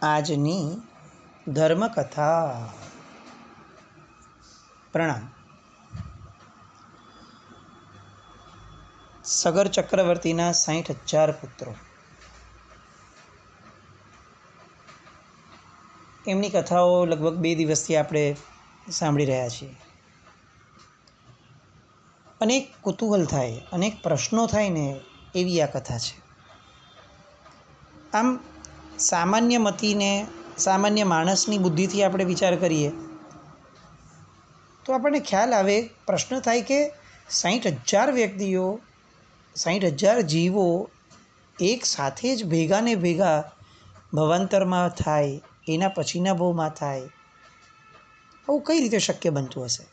આજની ધર્મકથા. પ્રણામ. સગર ચક્રવર્તીના 60,000 પુત્રો. એમની કથાઓ લગભગ 2 દિવસથી આપણે સાંભળી રહ્યા છીએ. અનેક કુતૂહલ થાય, અનેક પ્રશ્નો થાય ને એવી આ કથા છે. આમ સામાન્ય મતીને, સામાન્ય માણસની બુદ્ધિથી આપણે વિચાર કરીએ તો આપણને ખ્યાલ આવે, પ્રશ્ન થાય કે 60,000 વ્યક્તિઓ, 60,000 જીવો એક સાથે જ ભેગા ને ભેગા ભવાંતરમાં થાય, એના પછીના ભવમાં થાય, આવું કઈ રીતે શક્ય બનતું હશે?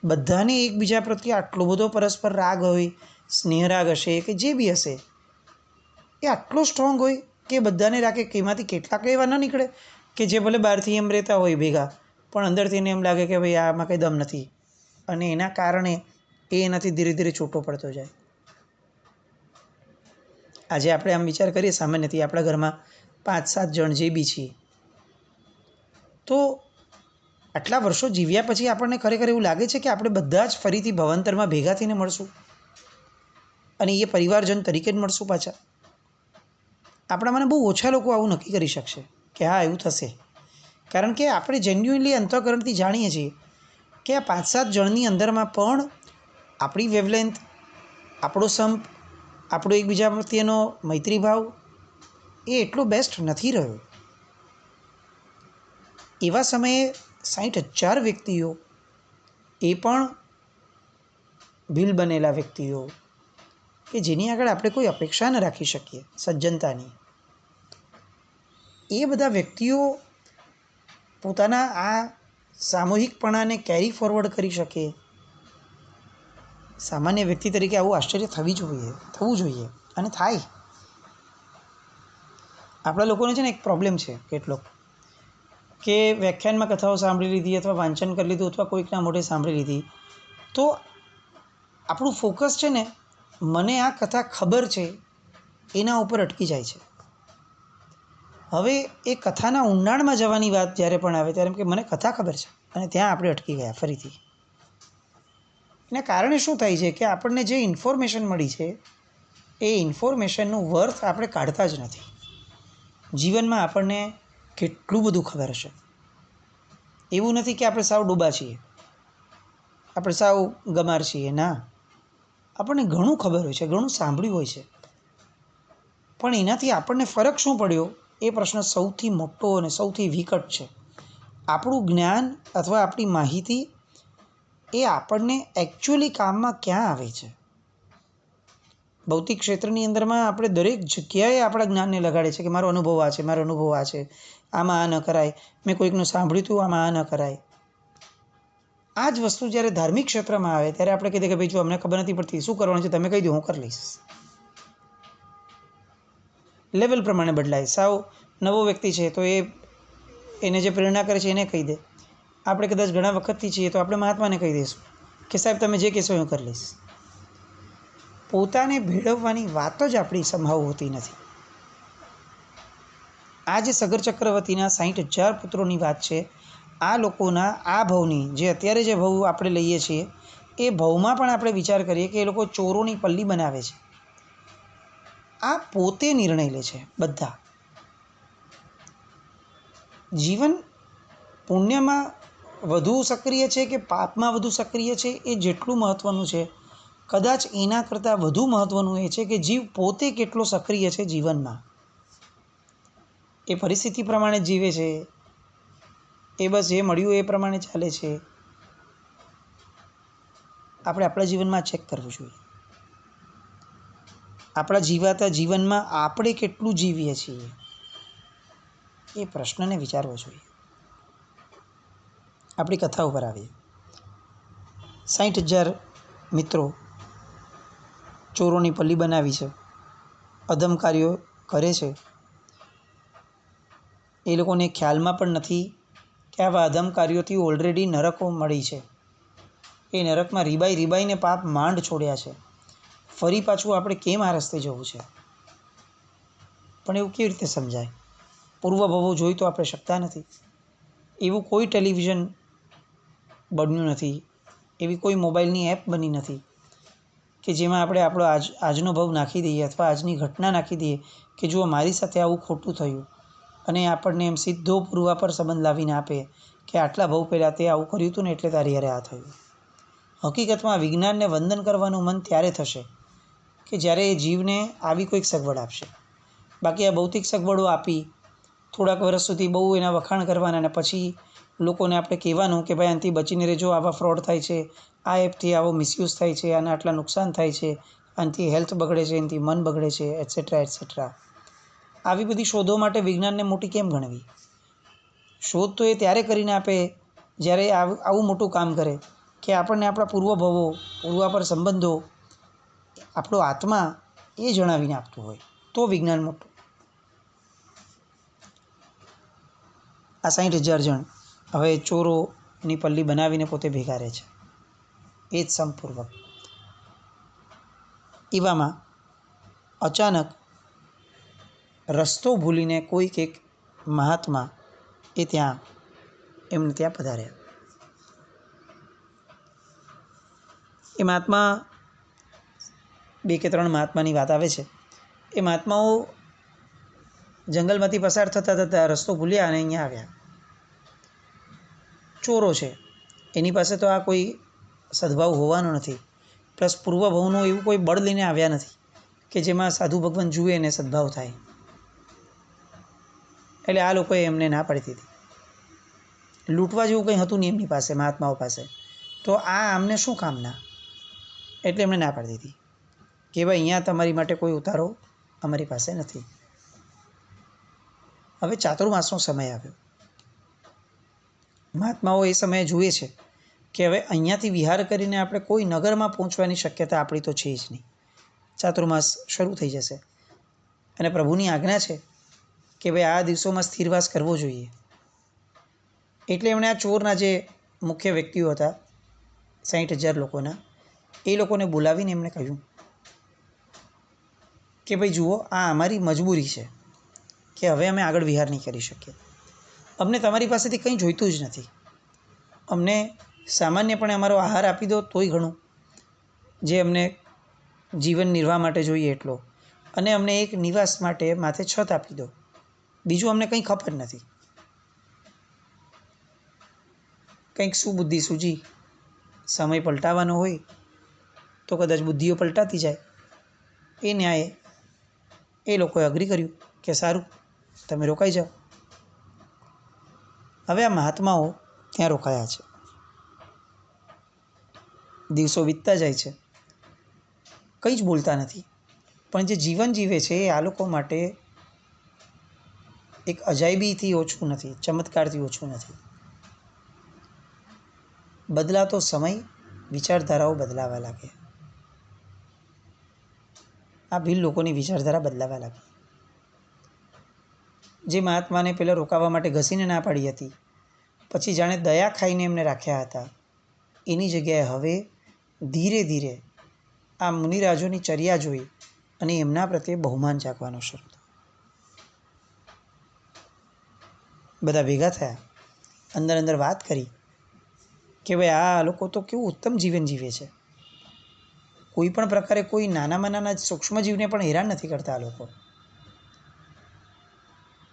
બધાને એકબીજા પ્રત્યે આટલો બધો પરસ્પર રાગ હોય, સ્નેહરાગ હશે કે જે બી હશે, એ આટલો સ્ટ્રોંગ હોય કે બધાને રાખે કે એમાંથી કેટલાક એવા ન નીકળે કે જે ભલે બહારથી એમ રહેતા હોય ભેગા, પણ અંદરથી એને એમ લાગે કે ભાઈ આમાં કંઈ દમ નથી, અને એના કારણે એ એનાથી ધીરે ધીરે છૂટો પડતો જાય. આજે આપણે આમ વિચાર કરીએ, સામાન્યથી આપણા ઘરમાં 5-7 જણ જે બી છીએ, તો આટલા વર્ષો જીવ્યા પછી આપણને ખરેખર એવું લાગે છે કે આપણે બધા જ ફરીથી ભવાંતરમાં ભેગા થઈને મળશું અને એ પરિવારજન તરીકે જ મળશું પાછા. આપણામાંને બહુ ઓછા લોકો આવું નક્કી કરી શકશે કે હા એવું થશે, કારણ કે આપણે જેન્યુઇનલી અંતઃકરણથી જાણીએ છીએ કે આ 5-7 જણની અંદરમાં પણ આપણી વેવલેન્થ, આપણો સંપ, આપણો એકબીજા પ્રત્યેનો મૈત્રીભાવ એ એટલો બેસ્ટ નથી રહ્યો. એવા સમયે 60,000 વ્યક્તિઓ, એ પણ ભીલ બનેલા વ્યક્તિઓ કે જેની આગળ આપણે કોઈ અપેક્ષા ન રાખી શકીએ સજ્જનતાની, એ બધા વ્યક્તિઓ પોતાના આ સામૂહિકપણાને કેરી ફોરવર્ડ કરી શકે, સામાન્ય વ્યક્તિ તરીકે આવું આશ્ચર્ય થવું જોઈએ અને થાય. આપણા લોકોને છે ને એક પ્રોબ્લેમ છે કેટલોક, કે વ્યાખ્યાનમાં કથાઓ સાંભળી લીધી અથવા વાંચન કરી લીધું અથવા કોઈકના મોઢે સાંભળી લીધી તો આપણું ફોકસ છે ને મને આ કથા ખબર છે એના ઉપર અટકી જાય છે. હવે એ કથાના ઊંડાણમાં જવાની વાત જ્યારે પણ આવે ત્યારે કે મને કથા ખબર છે, અને ત્યાં આપણે અટકી ગયા ફરીથી. એના કારણે શું થાય છે કે આપણને જે ઇન્ફોર્મેશન મળી છે એ ઇન્ફોર્મેશનનું વર્થ આપણે કાઢતા જ નથી. જીવનમાં આપણને કેટલું બધું ખબર હશે, એવું નથી કે આપણે સાવ ડૂબા છીએ, આપણે સાવ ગમાર છીએ, ના, આપણને ઘણું ખબર હોય છે, ઘણું સાંભળ્યું હોય છે, પણ એનાથી આપણને ફરક શું પડ્યો એ પ્રશ્ન સૌથી મોટો અને સૌથી વિકટ છે. આપણું જ્ઞાન અથવા આપણી માહિતી એ આપણને એકચ્યુઅલી કામમાં ક્યાં આવે છે? ભૌતિક ક્ષેત્રની અંદરમાં આપણે દરેક જગ્યાએ આપણા જ્ઞાનને લગાડે છે કે મારો અનુભવ આ છે, મારો અનુભવ આ છે, આમાં આ ન કરાય, મેં કોઈકનું સાંભળ્યું હતું આમાં આ ન કરાય. આ જ વસ્તુ જ્યારે ધાર્મિક ક્ષેત્રમાં આવે ત્યારે આપણે કહીએ કે ભાઈ જો અમને ખબર નથી પડતી, શું કરવાનું છે તમે કહી દો, હું કરી લઈશ. લેવલ પ્રમાણે બદલાય. સાવ નવો વ્યક્તિ છે તો એને જે પ્રેરણા કરે છે એને કહી દે. આપણે કદાચ ઘણા વખતથી છીએ તો આપણે મહાત્માને કહી દઈશું કે સાહેબ તમે જે કહેશો હું કરી લઈશ. પોતાને ભેળવવાની વાત જ આપણી સંભાવ હોતી નથી. આ જે સગર ચક્રવર્તીના 60,000 પુત્રોની વાત છે, આ લોકોના આ ભવની, જે અત્યારે જે ભવ આપણે લઈએ છીએ એ ભવમાં પણ આપણે વિચાર કરીએ કે એ લોકો ચોરોની પલ્લી બનાવે છે. આ પોતે નિર્ણય લે છે બધા. જીવન પુણ્યમાં વધુ સક્રિય છે કે પાપમાં વધુ સક્રિય છે એ જેટલું મહત્ત્વનું છે, કદાચ એના કરતાં વધુ મહત્ત્વનું એ છે કે જીવ પોતે કેટલો સક્રિય છે જીવનમાં. એ પરિસ્થિતિ પ્રમાણે જીવે છે, એ બસ જે મળ્યું એ પ્રમાણે ચાલે છે. આપણે આપણા જીવનમાં ચેક કરવું જોઈએ. આપણા જીવાતા જીવનમાં આપણે કેટલું જીવીએ છીએ એ પ્રશ્નને વિચારવો જોઈએ. આપણી કથા ઉપર આવીએ. 60,000 મિત્રો ચોરોની પલ્લી બનાવી છે, અધમ કાર્યો કરે છે. એ લોકોને ખ્યાલમાં પણ નથી કે આવા અધમ કાર્યોથી ઓલરેડી નરકો મળી છે. એ નરકમાં રીબાઈને પાપ માંડ છોડ્યા છે. ફરી પાછું આપણે કેમ આ રસ્તે જવું છે? પણ એવું કેવી રીતે સમજાય? પૂર્વભવો જોઈ તો આપણે શકતા નથી. એવું કોઈ ટેલિવિઝન બન્યું નથી, એવી કોઈ મોબાઈલની એપ બની નથી કે જેમાં આપણે આપણો આજનો ભવ નાખી દઈએ અથવા આજની ઘટના નાખી દઈએ કે જુઓ મારી સાથે આવું ખોટું થયું, અને આપણને એમ સીધો પૂર્વાપર સંબંધ લાવીને આપે કે આટલા ભવ પહેલાં તે આવું કર્યું હતું ને એટલે તારી હારે આ થયું. હકીકતમાં વિજ્ઞાનને વંદન કરવાનું મન ત્યારે થશે કે જ્યારે એ જીવને આવી કોઈક સગવડ આપશે. બાકી આ ભૌતિક સગવડો આપી થોડાક વર્ષ સુધી બહુ એના વખાણ કરવાના, અને પછી લોકોને આપણે કહેવાનું કે ભાઈ આનાથી બચીને રહેજો, આવા ફ્રોડ થાય છે, આ એપથી આવો મિસયુઝ થાય છે, આના આટલા નુકસાન થાય છે, આનાથી હેલ્થ બગડે છે, એનાથી મન બગડે છે, એટસેટ્રા એટસેટ્રા. આવી બધી શોધો માટે વિજ્ઞાનને મોટી કેમ ગણવી? શોધ તો એ ત્યારે કરીને આપે જ્યારે આવું મોટું કામ કરે કે આપણને આપણા પૂર્વભવો, પૂર્વાપર સંબંધો, આપણો આત્મા એ જણાવીને આપતું હોય તો વિજ્ઞાન મોટું. આ 60,000 જણ હવે ચોરોની પલ્લી બનાવીને પોતે ભેગા રહે છે, એ જ સંપૂર્વક. એવામાં અચાનક રસ્તો ભૂલીને કોઈક એક મહાત્મા એમને ત્યાં પધાર્યા. એ મહાત્મા, 2 કે 3 મહાત્માની વાત આવે છે. એ મહાત્માઓ જંગલમાંથી પસાર થતા રસ્તો ભૂલ્યા અને અહીંયા આવ્યા. ચોરો છે, એની પાસે તો આ કોઈ સદભાવ હોવાનો નથી, પ્લસ પૂર્વભવનું એવું કોઈ બળ લઈને આવ્યા નથી કે જેમાં સાધુ ભગવાન જુએ ને સદભાવ થાય. એટલે આ લોકોએ એમને ના પાડી દીધી. લૂંટવા જેવું કંઈ હતું નહીં એમની પાસે, મહાત્માઓ પાસે, તો આ આમને શું કામના? એટલે એમણે ના પાડી દીધી કે ભાઈ અહીંયા તમારી માટે કોઈ ઉતારો અમારી પાસે નથી. હવે ચાતુર્માસનો સમય આવ્યો. મહાત્માઓ એ સમયે જુએ છે કે હવે અહીંયાથી વિહાર કરીને આપણે કોઈ નગરમાં પહોંચવાની શક્યતા આપણી તો છે જ નહીં. ચાતુર્માસ શરૂ થઈ જશે અને પ્રભુની આજ્ઞા છે કે ભાઈ આ દિવસોમાં સ્થિરવાસ કરવો જોઈએ. એટલે એમણે આ ચોરના જે મુખ્ય વ્યક્તિઓ હતા 60,000 લોકોના, એ લોકોને બોલાવીને એમણે કહ્યું કે ભાઈ જુઓ, આ અમારી મજબૂરી છે કે હવે અમે આગળ વિહાર નહીં કરી શકીએ. અમને તમારી પાસેથી કંઈ જોઈતું જ નથી. અમને સામાન્યપણે અમારો આહાર આપી દો તોય ઘણું, જે અમને જીવન નિર્વાહ માટે જોઈએ એટલો, અને અમને એક નિવાસ માટે માથે છત આપી દો, બીજું અમને કંઈ ખપત નથી. કંઈક સુબુદ્ધિ સૂજી, સમય પલટાવવાનો હોય તો કદાચ બુદ્ધિઓ પલટાતી જાય. એ ન્યાયે એ લોકોએ અગ્રી કર્યું કે સારું, તમે રોકાઈ જાઓ. હવે આ મહાત્માઓ ત્યાં રોકાયા છે. દિવસો વીતતા જાય છે, કંઈ જ બોલતા નથી, પણ જે જીવન જીવે છે એ આ લોકો માટે એક અજાયબીથી ઓછું નથી, ચમત્કારથી ઓછું નથી. બદલાતો સમય, વિચારધારાઓ બદલાવા લાગે. આ ભીલ લોકોની વિચારધારા બદલાવા લાગી. જે મહાત્માને પહેલાં રોકાવા માટે ઘસીને ના પાડી હતી, પછી જાણે દયા ખાઈને એમને રાખ્યા હતા, એની જગ્યાએ હવે ધીરે ધીરે આ મુનિરાજોની ચર્યા જોઈ અને એમના પ્રત્યે બહુમાન જાગવાનું શરૂ થયું. બધા ભેગા થયા, અંદર અંદર વાત કરી કે ભાઈ આ લોકો તો કેવું ઉત્તમ જીવન જીવે છે. કોઈ પણ પ્રકારે કોઈ નાનામાં નાના સૂક્ષ્મજીવને પણ હેરાન નથી કરતા આ લોકો.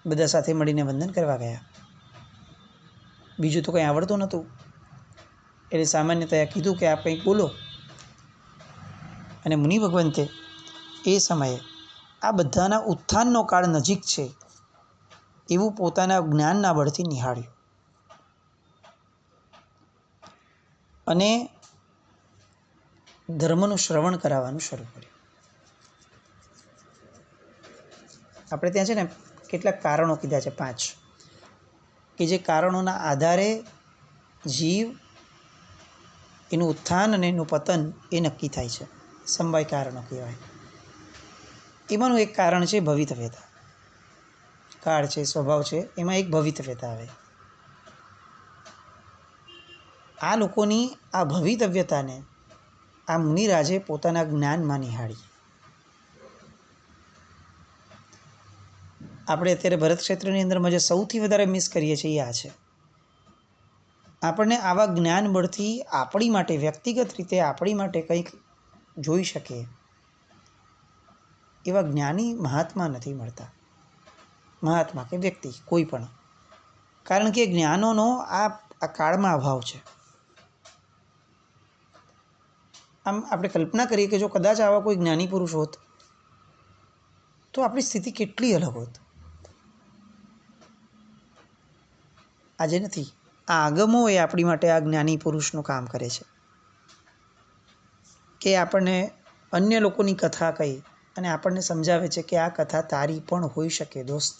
બધા સાથે મળીને વંદન કરવા ગયા. બીજું તો કંઈ આવડતું નહોતું એટલે સામાન્યતયા કીધું કે આપ કંઈક બોલો. અને મુનિ ભગવંતે એ સમયે આ બધાના ઉત્થાનનો કાળ નજીક છે એવું પોતાના જ્ઞાનના બળથી નિહાળ્યું અને ધર્મનું શ્રવણ કરાવવાનું શરૂ કર્યું. આપણે ત્યાં છે ને કેટલાક કારણો કીધા છે 5, કે જે કારણોના આધારે જીવ, એનું ઉત્થાન અને એનું પતન એ નક્કી થાય છે. સમવાય કારણો કહેવાય. એમાંનું એક કારણ છે ભવિતવ્યતા. કાળ છે, સ્વભાવ છે, એમાં એક ભવિતવ્યતા આવે. આ લોકોની આ ભવિતવ્યતાને આ મુનિરાજે પોતાના જ્ઞાનમાં નિહાળી. આપણે અત્યારે ભરત ક્ષેત્રની અંદરમાં જે સૌથી વધારે મિસ કરીએ છીએ એ આ છે. આપણને આવા જ્ઞાન બળથી આપણી માટે વ્યક્તિગત રીતે આપણી માટે કંઈક જોઈ શકીએ એવા જ્ઞાની મહાત્મા નથી મળતા. મહાત્મા કે વ્યક્તિ કોઈ પણ, કારણ કે જ્ઞાનોનો આ કાળમાં અભાવ છે. આમ આપણે કલ્પના કરીએ કે જો કદાચ આવા કોઈ જ્ઞાની પુરુષ હોત તો આપણી સ્થિતિ કેટલી અલગ હોત. આજે નથી. આ આગમો એ આપણી માટે આ જ્ઞાની પુરુષનું કામ કરે છે કે આપણને અન્ય લોકોની કથા કહી અને આપણને સમજાવે છે કે આ કથા તારી પણ હોઈ શકે દોસ્ત.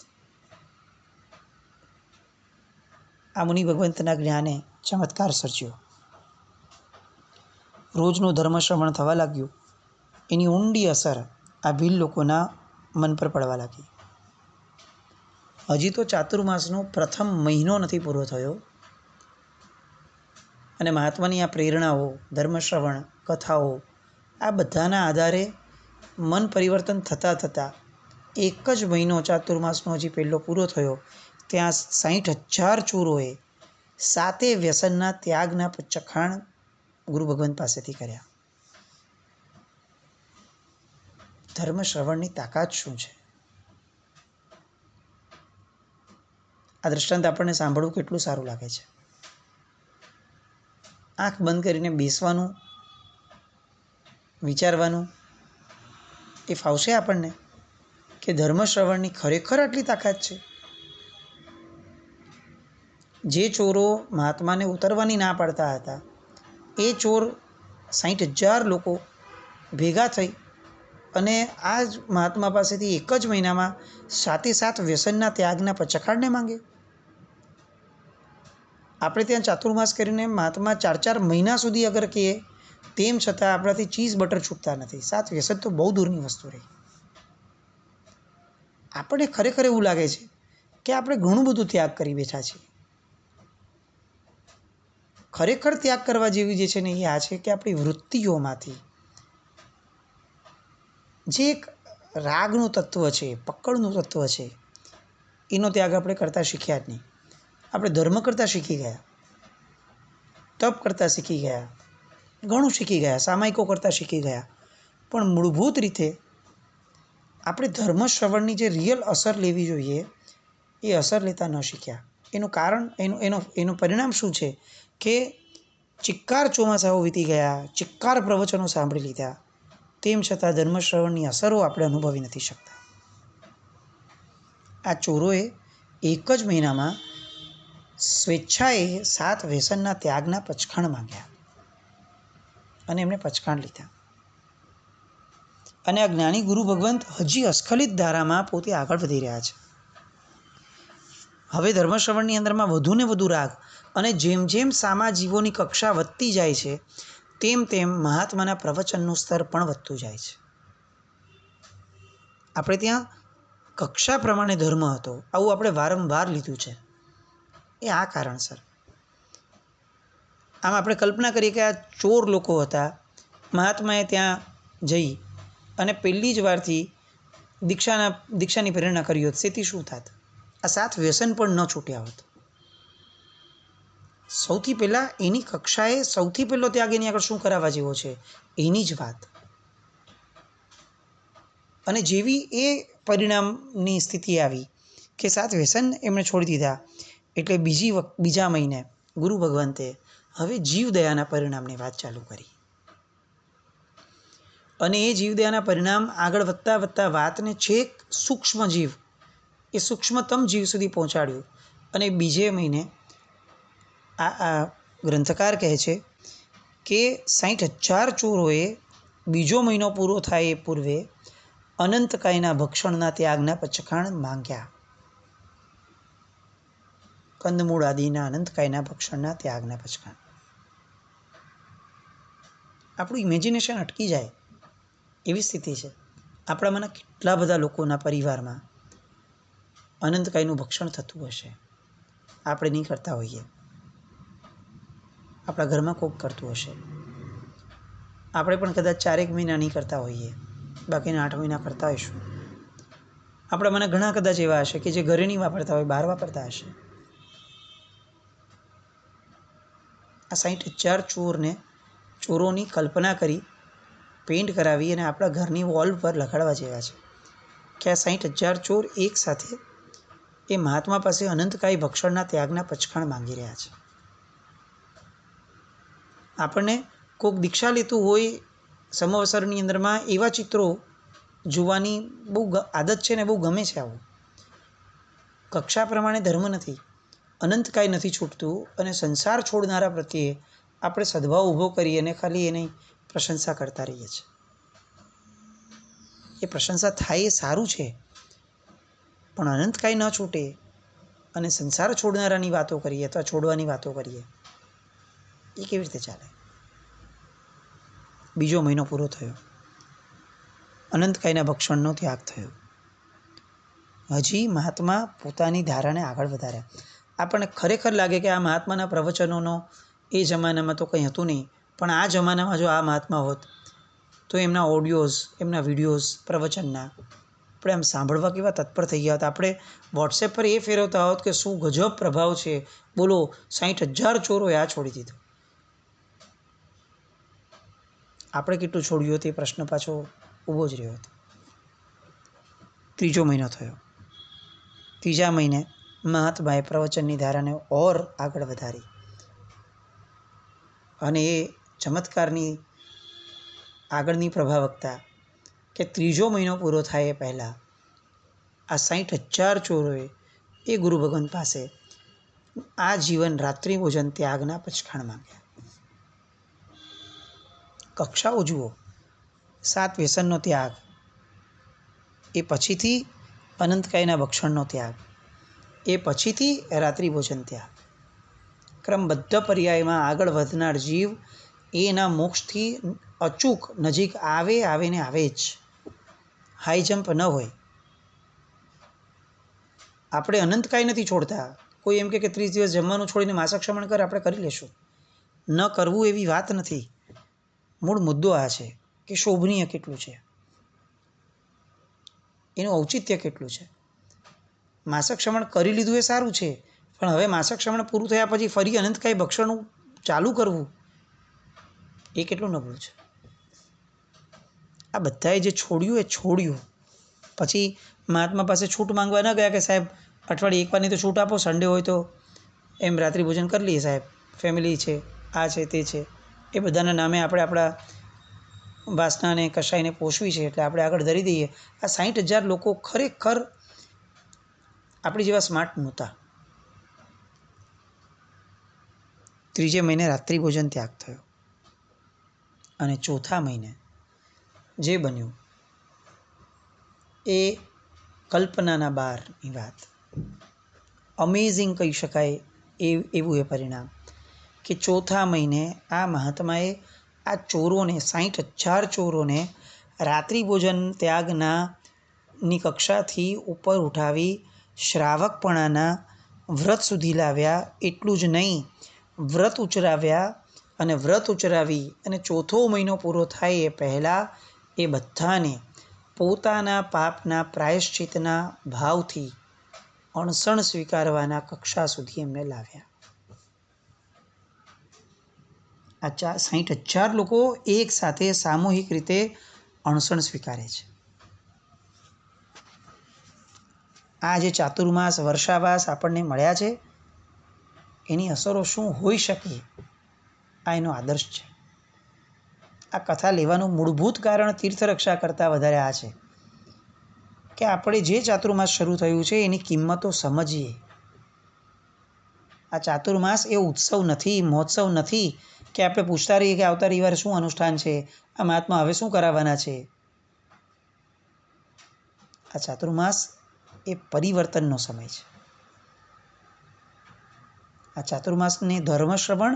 આ મુનિ ભગવંતના જ્ઞાને ચમત્કાર સર્જ્યો. રોજનું ધર્મ શ્રવણ થવા લાગ્યું. એની ઊંડી અસર આ ભીલ લોકોના મન પર પડવા લાગી. હજી તો ચાતુર્માસનો પ્રથમ મહિનો નથી પૂરો થયો અને મહાત્માની આ પ્રેરણાઓ, ધર્મશ્રવણ, કથાઓ, આ બધાના આધારે મન પરિવર્તન થતાં થતાં એક જ મહિનો ચાતુર્માસનો હજી પહેલો પૂરો થયો ત્યાં 60,000 ચોરોએ 7 વ્યસનના ત્યાગના ચખાણ ગુરુ ભગવંત પાસેથી કર્યા. ધર્મશ્રવણની તાકાત શું છે? આ દૃષ્ટાંત આપણને સાંભળવું કેટલું સારું લાગે છે. આંખ બંધ કરીને બેસવાનું, વિચારવાનું એ ફાવશે આપણને કે ધર્મશ્રવણની ખરેખર આટલી તાકાત છે? જે ચોરો મહાત્માને ઉતરવાની ના પાડતા હતા એ ચોર 60,000 લોકો ભેગા થઈ અને આ જ મહાત્મા પાસેથી એક જ મહિનામાં 7 વ્યસનના ત્યાગના ચખાડને માંગે. આપણે ત્યાં ચાતુર્માસ કરીને મહાત્મા 4 મહિના સુધી અગર કહીએ તેમ છતાં આપણાથી ચીઝ બટર છૂટતા નથી. 7 વ્યસન તો બહુ દૂરની વસ્તુ રહી. આપણને ખરેખર એવું લાગે છે કે આપણે ઘણું બધું ત્યાગ કરી બેઠા છીએ. ખરેખર ત્યાગ કરવા જેવી જે છે ને એ આ છે કે આપણી વૃત્તિઓમાંથી જે એક રાગનું તત્વ છે, પકડનું તત્વ છે, એનો ત્યાગ આપણે કરતાં શીખ્યા જ નહીં. આપણે ધર્મ કરતાં શીખી ગયા, તપ કરતાં શીખી ગયા, ઘણું શીખી ગયા, સામાયિકો કરતાં શીખી ગયા, પણ મૂળભૂત રીતે આપણે ધર્મ શ્રવણની જે રિયલ અસર લેવી જોઈએ એ અસર લેતા ન શીખ્યા. એનું કારણ એનું પરિણામ શું છે કે ચિક્કાર ચોમાસાઓ વીતી ગયા, ચિક્કાર પ્રવચનો સાંભળી લીધા, તેમ છતાં ધર્મશ્રવણની અસરો આપણે અનુભવી નથી શકતા. આ ચોરોએ એક જ મહિનામાં સ્વેચ્છાએ 7 વ્યસનના ત્યાગના પચખાણ માંગ્યા અને એમણે પચખાણ લીધા. અને આ જ્ઞાની ગુરુ ભગવંત હજી અસ્ખલિત ધારામાં પોતે આગળ વધી રહ્યા છે. હવે ધર્મશ્રવણની અંદરમાં વધુ ને વધુ રાગ અને જેમ જેમ સામા જીવોની કક્ષા વધતી જાય છે તેમ તેમ મહાત્માના પ્રવચનનું સ્તર પણ વધતું જાય છે. આપણે ત્યાં કક્ષા પ્રમાણે ધર્મ હતો, આવું આપણે વારંવાર લીધું છે. એ આ કારણસર. આમ આપણે કલ્પના કરીએ કે આ ચોર લોકો હતા, મહાત્માએ ત્યાં જઈ અને પહેલી જ વારથી દીક્ષાની પ્રેરણા કરી હોત, સ્થિતિ શું થાત? આ 7 વ્યસન પણ ન છૂટ્યા હોત. સૌથી પહેલાં એની કક્ષાએ સૌથી પહેલો ત્યાગ એની આગળ શું કરાવવા જેવો છે એની જ વાત. અને જેવી એ પરિણામની સ્થિતિ આવી કે 7 વ્યસન એમણે છોડી દીધા એટલે બીજા મહિને ગુરુ ભગવંતે હવે જીવદયાના પરિણામની વાત ચાલુ કરી. અને એ જીવદયાના પરિણામ આગળ વધતા વધતા વાતને છેક સૂક્ષ્મ જીવ, એ સૂક્ષ્મતમ જીવ સુધી પહોંચાડ્યું. અને બીજે મહિને આ ગ્રંથકાર કહે છે કે 60,000 ચોરોએ બીજો મહિનો પૂરો થાય એ પૂર્વે અનંતકાયના ભક્ષણના ત્યાગના પચખાણ માંગ્યા. કંદમૂળ આદિના અનંતકાયના ભક્ષણના ત્યાગના પચખાણ. આપણું ઇમેજિનેશન અટકી જાય એવી સ્થિતિ છે. આપણામાંના કેટલા બધા લોકોના પરિવારમાં અનંતકાયનું ભક્ષણ થતું હશે, આપણે નહીં કરતા હોઈએ. આપણા ઘરમાં કોક કરતું હશે, આપણે પણ કદાચ 4 મહિના નહીં કરતા હોઈએ, બાકીના 8 મહિના કરતા હોઈશું. આપણામાંના ઘણા કદાચ એવા હશે કે જે ઘરે નહીં વાપરતા હોય, બહાર વાપરતા હશે. આ 60,000 ચોરોની કલ્પના કરી, પેઇન્ટ કરાવી અને આપણા ઘરની વોલ પર લગાડવા જેવા છે કે આ 60,000 ચોર એકસાથે એ મહાત્મા પાસે અનંતકાય ભક્ષણના ત્યાગના પચખાણ માંગી રહ્યા છે. આપણને કોઈક દીક્ષા લેતું હોય સમવસરની અંદરમાં એવા ચિત્રો જોવાની બહુ આદત છે ને બહુ ગમે છે. આવું કક્ષા પ્રમાણે ધર્મ નથી, અનંતકાય નથી છૂટતું અને સંસાર છોડનારા પ્રત્યે આપણે સદભાવ ઊભો કરી અને ખાલી એની પ્રશંસા કરતા રહીએ છીએ. એ પ્રશંસા થાય એ સારું છે, પણ અનંતકાય ન છૂટે અને સંસાર છોડનારાની વાતો કરીએ અથવા છોડવાની વાતો કરીએ એ કેવી રીતે ચાલે? બીજો મહિનો પૂરો થયો, અનંતકાયના ભક્ષણનો ત્યાગ થયો. હજી મહાત્મા પોતાની ધારાને આગળ વધાર્યા. આપણને ખરેખર લાગે કે આ મહાત્માના પ્રવચનોનો એ જમાનામાં તો કંઈ હતું નહીં, પણ આ જમાનામાં જો આ મહાત્મા હોત તો એમના ઓડિયોઝ, એમના વિડીયોઝ પ્રવચનના આપણે આમ સાંભળવા કેવા તત્પર થઈ ગયા હતા. આપણે વોટ્સએપ પર એ ફેરવતા હોત કે શું ગજબ પ્રભાવ છે, બોલો 60,000 ચોરોએ આ છોડી દીધું. આપણે કેટલું છોડ્યું હતું એ પ્રશ્ન પાછો ઊભો જ રહ્યો હતો. ત્રીજો મહિનો થયો. ત્રીજા મહિને મહાત્માએ પ્રવચનની ધારાને ઓર આગળ વધારી અને એ ચમત્કારની આગળની પ્રભાવકતા કે ત્રીજો મહિનો પૂરો થાય એ પહેલાં આ 60,000 ચોરોએ એ ગુરુ ભગવંત પાસે આ જીવન રાત્રિ ભોજન ત્યાગના પચખાણ માંગ્યા. કક્ષાઓ જુઓ, 7 વ્યસનનો ત્યાગ, એ પછીથી અનંતકાયના ભક્ષણનો ત્યાગ, એ પછીથી રાત્રિ ભોજન ત્યાગ. ક્રમબદ્ધ પર્યાયમાં આગળ વધનાર જીવ એના મોક્ષથી અચૂક નજીક આવે ને આવે જ. હાઈ જમ્પ ન હોય. આપણે અનંતકાય નથી છોડતા. કોઈ એમ કે 30 દિવસ જમવાનું છોડીને માસક્ષમણ કર, આપણે કરી લેશું. ન કરવું એવી વાત નથી. મૂળ મુદ્દો આ છે કે શોભનીય કેટલું છે, એનું ઔચિત્ય કેટલું છે. માસક્ષમણ કરી લીધું એ સારું છે, પણ હવે માસક્ષમણ પૂરું થયા પછી ફરી અનંતકાય ભક્ષણનું ચાલુ કરવું એ કેટલું નબળું છે. આ બધાએ જે છોડ્યું એ છોડ્યું. પછી મહાત્મા પાસે છૂટ માંગવા ન ગયા કે સાહેબ અઠવાડિયે એકવારની તો છૂટ આપો, સન્ડે હોય તો એમ રાત્રિ ભોજન કરી લઈએ સાહેબ, ફેમિલી છે, આ છે, તે છે. એ બધાના નામે આપણે આપણા વાસનાને કશાયને પોષવી છે એટલે આપણે આગળ ધરી દઈએ. આ 60,000 લોકો ખરેખર આપણી જેવા સ્માર્ટ નહોતા. ત્રીજે મહિને રાત્રિ ભોજન ત્યાગ થયો અને ચોથા મહિને જે બન્યું એ કલ્પનાના બહારની વાત. અમેઝિંગ કહી શકાય એવું એ પરિણામ કે ચોથા મહિને આ મહાત્માએ આ ચોરોને 60,000 ચોરોને રાત્રિ ભોજન ત્યાગની કક્ષાથી ઉપર ઉઠાવી શ્રાવકપણાના વ્રત સુધી લાવ્યા. એટલું જ નહીં, વ્રત ઉચરાવ્યા અને વ્રત ઉચરાવી અને ચોથો મહિનો પૂરો થાય એ પહેલાં એ બધાને પોતાના પાપના પ્રાયશ્ચિતના ભાવથી અણસણ સ્વીકારવાના કક્ષા સુધી એમને લાવ્યા. આ 60,000 લોકો એક સાથે સામૂહિક રીતે અણસણ સ્વીકારે છે. આ જે ચાતુર્માસ વર્ષાવાસ આપણને મળ્યા છે એની અસરો શું હોઈ શકે, આ એનો આદર્શ છે. આ કથા લેવાનું મૂળભૂત કારણ તીર્થરક્ષા કરતાં વધારે આ છે કે આપણે જે ચાતુર્માસ શરૂ થયું છે એની કિંમતો સમજીએ. આ ચાતુર્માસ એ ઉત્સવ નથી, મહોત્સવ નથી કે આપણે પૂછતા રહીએ કે આવતા રવિવારે શું અનુષ્ઠાન છે, આ મહાત્મા હવે શું કરાવવાના છે. આ ચાતુર્માસ એ પરિવર્તનનો સમય છે. આ ચાતુર્માસને ધર્મ શ્રવણ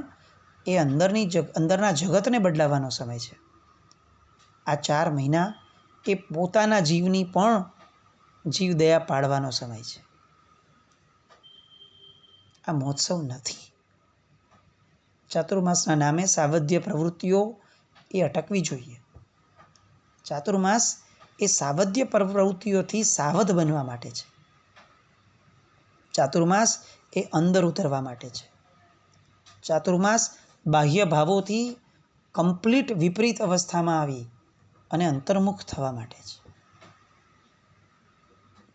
એ અંદરના જગતને બદલાવાનો સમય છે. આ 4 મહિના એ પોતાના જીવની પણ જીવદયા પાડવાનો સમય છે. આ મહોત્સવ નથી. ચાતુર્માસના નામે સાવધ્ય પ્રવૃત્તિઓ એ અટકવી જોઈએ. ચાતુર્માસ એ સાવધ્ય પ્રવૃત્તિઓથી સાવધ બનવા માટે છે. ચાતુર્માસ એ અંદર ઉતરવા માટે છે. ચાતુર્માસ બાહ્ય ભાવોથી કમ્પ્લીટ વિપરીત અવસ્થામાં આવી અને અંતર્મુખ થવા માટે છે.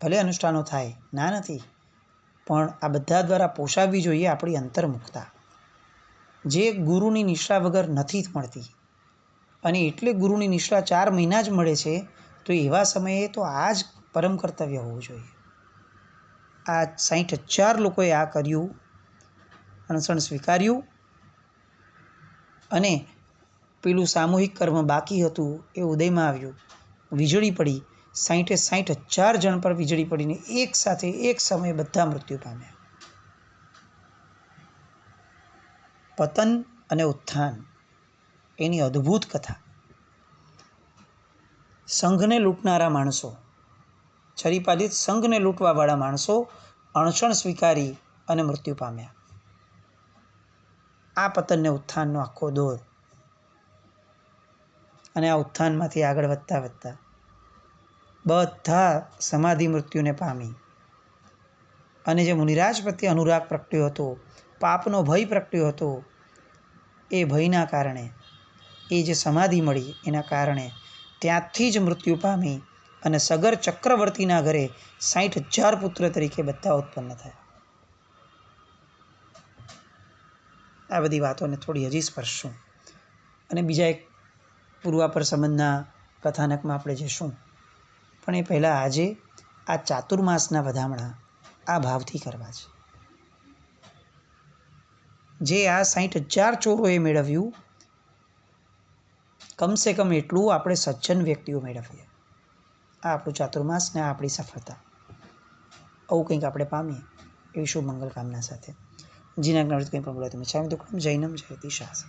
ભલે અનુષ્ઠાનો થાય, ના નથી, પણ આ બધા દ્વારા પોષાવવી જોઈએ આપણી અંતર્મુખતા, જે ગુરુની નિષ્ઠા વગર નથી મળતી. અને એટલે ગુરુની નિષ્ઠા 4 મહિના જ મળે છે. તો એવા સમયે તો આ જ પરમ કર્તવ્ય હોવું જોઈએ. આ 60,000 લોકોએ આ કર્યું, અનશન સ્વીકાર્યું, અને પેલું સામૂહિક કર્મ બાકી હતું એ ઉદયમાં આવ્યું, વીજળી પડી, 60,000 જણ પર વીજળી પડીને એક સાથે એક સમયે બધા મૃત્યુ પામ્યા. પતન અને ઉત્થાન એની અદ્ભુત કથા. સંઘને લૂંટનારા માણસો, છરીપાલિત સંઘને લૂંટવાવાળા માણસો અણસણ સ્વીકારી અને મૃત્યુ પામ્યા. આ પતનને ઉત્થાનનો આખો દોર. અને આ ઉત્થાનમાંથી આગળ વધતા વધતા બધા સમાધિ મૃત્યુને પામી. અને જે મુનિરાજ પ્રત્યે અનુરાગ પ્રગટ્યો હતો, પાપનો ભય પ્રગટ્યો હતો, એ ભયના કારણે, એ જે સમાધિ મળી એના કારણે ત્યાંથી જ મૃત્યુ પામી અને સગર ચક્રવર્તીના ઘરે 60,000 પુત્ર તરીકે બધા ઉત્પન્ન થયા. આ બધી વાતોને થોડી હજી સ્પર્શશું અને બીજા એક પૂર્વાપર સંબંધના કથાનકમાં આપણે જઈશું. પણ એ પહેલાં આજે આ ચાતુર્માસના વધામણા આ ભાવથી કરવા છે. જે આ 60,000 ચોરોએ મેળવ્યું, કમસે કમ એટલું આપણે સજ્જન વ્યક્તિઓ મેળવીએ. આ આપણું ચાતુર્માસ ને આ આપણી સફળતા. આવું કંઈક આપણે પામીએ એવી શુભ મંગલ કામના સાથે. જીના જ્ઞાન કંઈ પણ બોલાય તમે ચાહે તો જૈનમ જયતિ શાસન.